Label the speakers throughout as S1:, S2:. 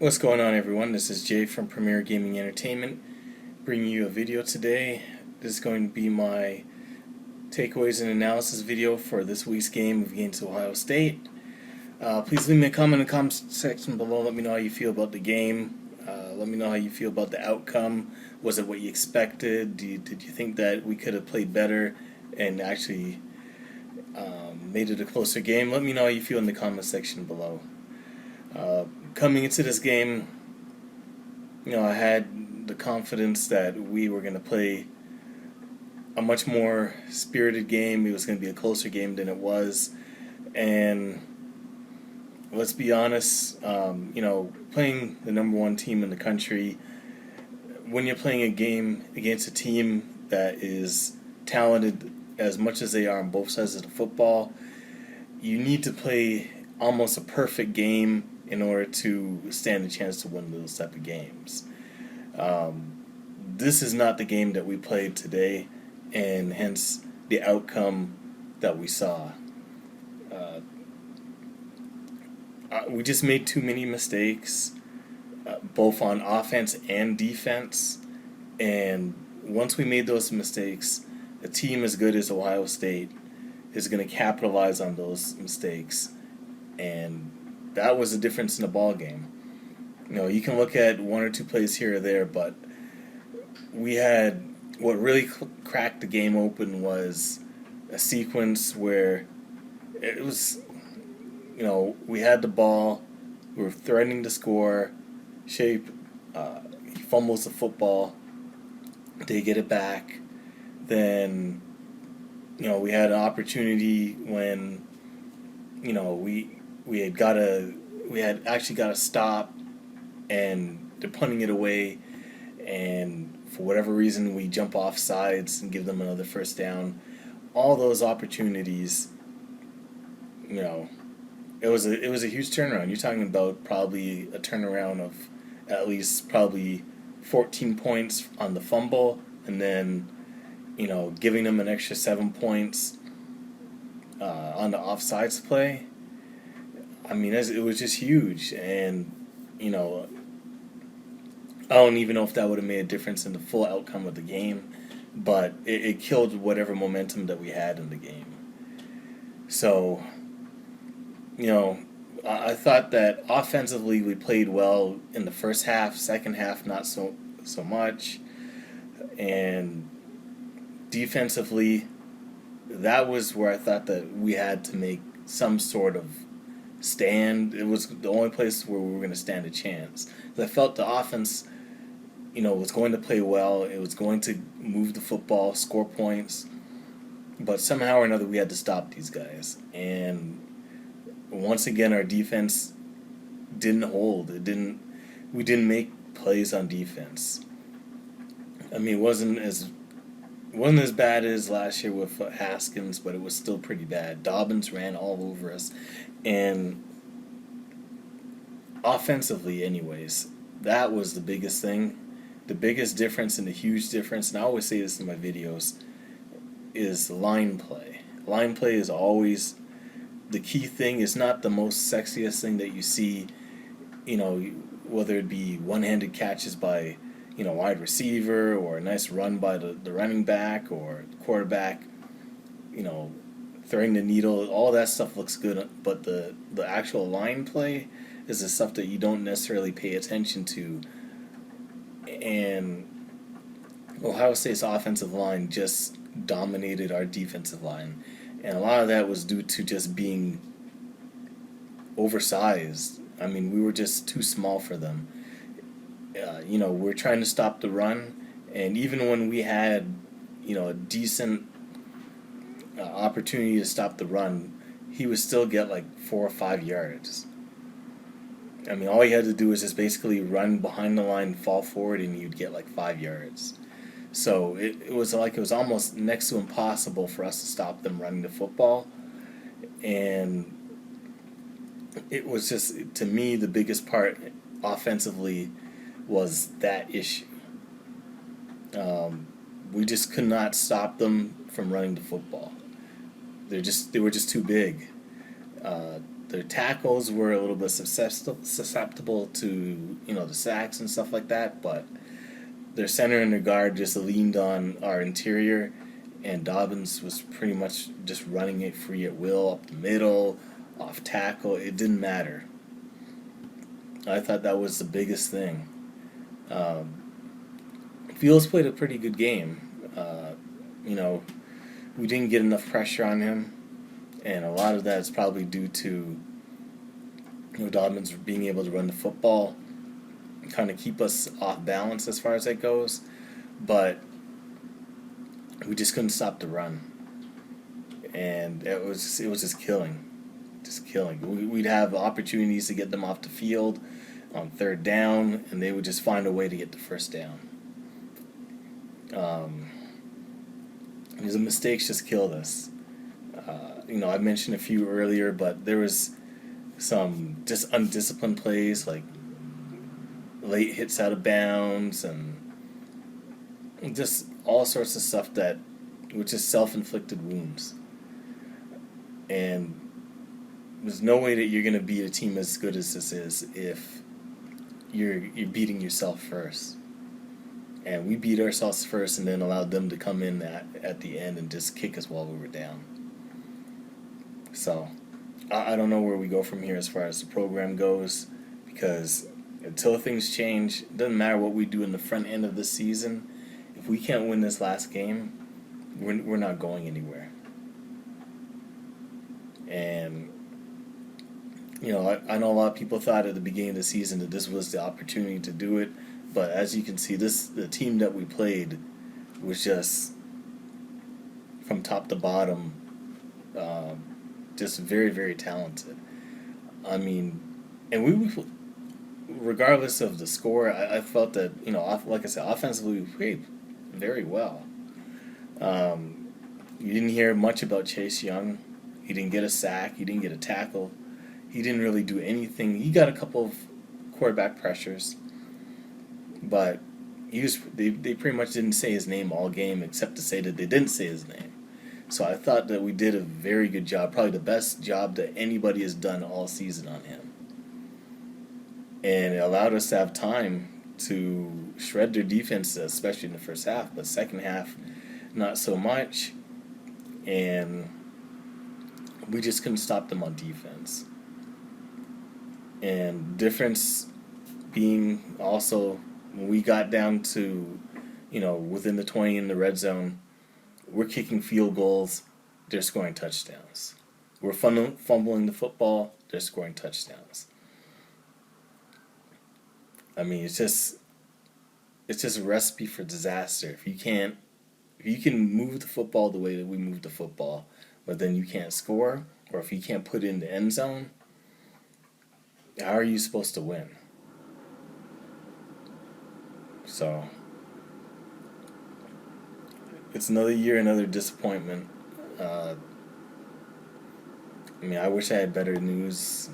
S1: What's going on, everyone? This is Jay from Premier Gaming Entertainment, bringing you a video today. This is going to be my takeaways and analysis video for this week's game against Ohio State. Please leave me a comment in the comment section below. Let me know how you feel about the game. Let me know how you feel about the outcome. Was it what you expected? Did you think that we could have played better and actually made it a closer game? Let me know how you feel in the comment section below. Coming into this game, I had the confidence that we were going to play a much more spirited game. It was going to be a closer game than it was. And let's be honest, playing the number one team in the country, when you're playing a game against a team that is talented as much as they are on both sides of the football, you need to play almost a perfect game in order to stand a chance to win those type of games. This is not the game that we played today, and hence the outcome that we saw. We just made too many mistakes, both on offense and defense, and once we made those mistakes, a team as good as Ohio State is going to capitalize on those mistakes, and that was the difference in the ball game. You can look at one or two plays here or there, but we had what really cracked the game open was a sequence where it was, we had the ball, we were threatening to score. He fumbles the football, they get it back. Then, we had an opportunity when, we had actually got to stop, and they're punting it away, and for whatever reason we jump off sides and give them another first down. All those opportunities, it was a huge turnaround. You're talking about probably a turnaround of at least probably 14 points on the fumble, and then giving them an extra 7 points on the offsides play. I mean, it was just huge, and I don't even know if that would have made a difference in the full outcome of the game, but it killed whatever momentum that we had in the game. So, I thought that offensively we played well in the first half. Second half, not so much, and defensively, that was where I thought that we had to make some sort of stand. It was the only place where we were going to stand a chance. I felt the offense, was going to play well. It was going to move the football, score points, but somehow or another we had to stop these guys. And once again, our defense didn't hold. We didn't make plays on defense. I mean, it wasn't as bad as last year with Haskins, but it was still pretty bad. Dobbins ran all over us. And offensively, anyways, that was the biggest thing. The biggest difference and the huge difference, and I always say this in my videos, is line play. Line play is always the key thing. It's not the most sexiest thing that you see, whether it be one-handed catches by wide receiver, or a nice run by the running back or quarterback, throwing the needle. All that stuff looks good, but the actual line play is the stuff that you don't necessarily pay attention to. And Ohio State's offensive line just dominated our defensive line, and a lot of that was due to just being oversized. I mean, we were just too small for them. We're trying to stop the run, and even when we had, a decent opportunity to stop the run, he would still get like 4 or 5 yards. I mean, all he had to do was just basically run behind the line, fall forward, and you'd get like 5 yards. So it was almost next to impossible for us to stop them running the football, and it was just, to me, the biggest part offensively was that issue. We just could not stop them from running the football. They were just too big. their tackles were a little bit susceptible to, the sacks and stuff like that, but their center and their guard just leaned on our interior, and Dobbins was pretty much just running it free at will up the middle, off tackle. It didn't matter. I thought that was the biggest thing. Fields played a pretty good game. We didn't get enough pressure on him, and a lot of that is probably due to Dobbins being able to run the football and kind of keep us off balance as far as that goes. But we just couldn't stop the run, and it was just killing. We'd have opportunities to get them off the field on third down, and they would just find a way to get the first down. The mistakes just killed us. I mentioned a few earlier, but there was some just undisciplined plays, like late hits out of bounds, and just all sorts of stuff that was just self-inflicted wounds. And there's no way that you're going to beat a team as good as this is if you're beating yourself first. And we beat ourselves first and then allowed them to come in at the end and just kick us while we were down. So I don't know where we go from here as far as the program goes, because until things change, it doesn't matter what we do in the front end of the season. If we can't win this last game, we're not going anywhere. And I know a lot of people thought at the beginning of the season that this was the opportunity to do it, but as you can see, the team that we played was just from top to bottom, just very, very talented. I mean, and we regardless of the score, I felt that like I said, offensively we played very well. You didn't hear much about Chase Young. He didn't get a sack. He didn't get a tackle. He didn't really do anything. He got a couple of quarterback pressures, but they pretty much didn't say his name all game, except to say that they didn't say his name. So I thought that we did a very good job, probably the best job that anybody has done all season on him. And it allowed us to have time to shred their defense, especially in the first half, but second half, not so much. And we just couldn't stop them on defense. And difference being also when we got down to, within the 20 in the red zone, we're kicking field goals, they're scoring touchdowns. We're fumbling the football, they're scoring touchdowns. I mean, it's just a recipe for disaster. If you can move the football the way that we move the football, but then you can't score, or if you can't put it in the end zone, how are you supposed to win? So it's another year, another disappointment. I wish I had better news,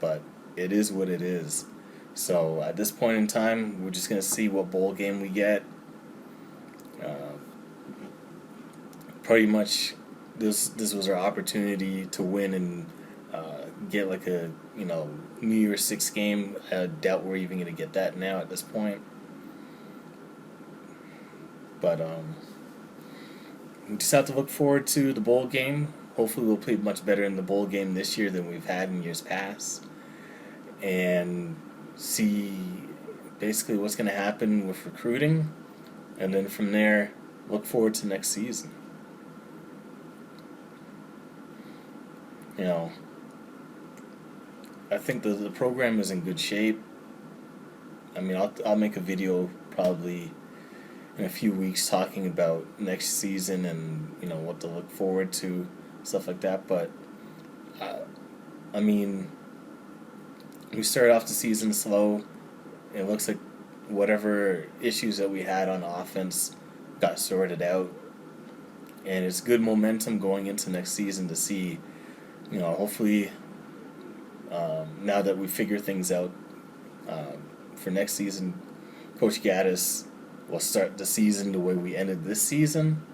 S1: but it is what it is. So at this point in time, we're just going to see what bowl game we get. Pretty much, this was our opportunity to win and get like a New Year's Six game. I doubt we're even going to get that now at this point. But we just have to look forward to the bowl game. Hopefully we'll play much better in the bowl game this year than we've had in years past. And see basically what's going to happen with recruiting. And then from there, look forward to next season. I think the program is in good shape. I'll make a video probably in a few weeks talking about next season and what to look forward to, stuff like that. But we started off the season slow. It looks like whatever issues that we had on offense got sorted out, and it's good momentum going into next season to see, hopefully now that we figure things out for next season, Coach Gaddis will start the season the way we ended this season,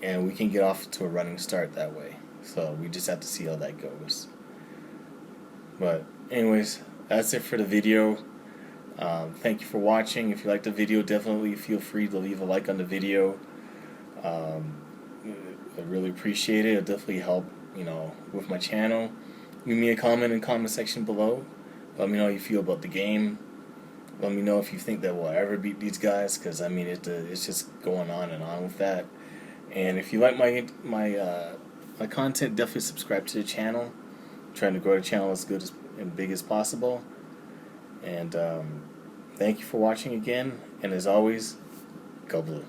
S1: and we can get off to a running start that way. So we just have to see how that goes. But anyways, that's it for the video. Thank you for watching. If you liked the video, definitely feel free to leave a like on the video. I really appreciate it. It'll definitely help, with my channel. Leave me a comment in the comment section below. Let me know how you feel about the game. Let me know if you think that we'll ever beat these guys, because I mean it's just going on and on with that. And if you like my content, definitely subscribe to the channel. I'm trying to grow the channel as good and big as possible. And thank you for watching again. And as always, go blue.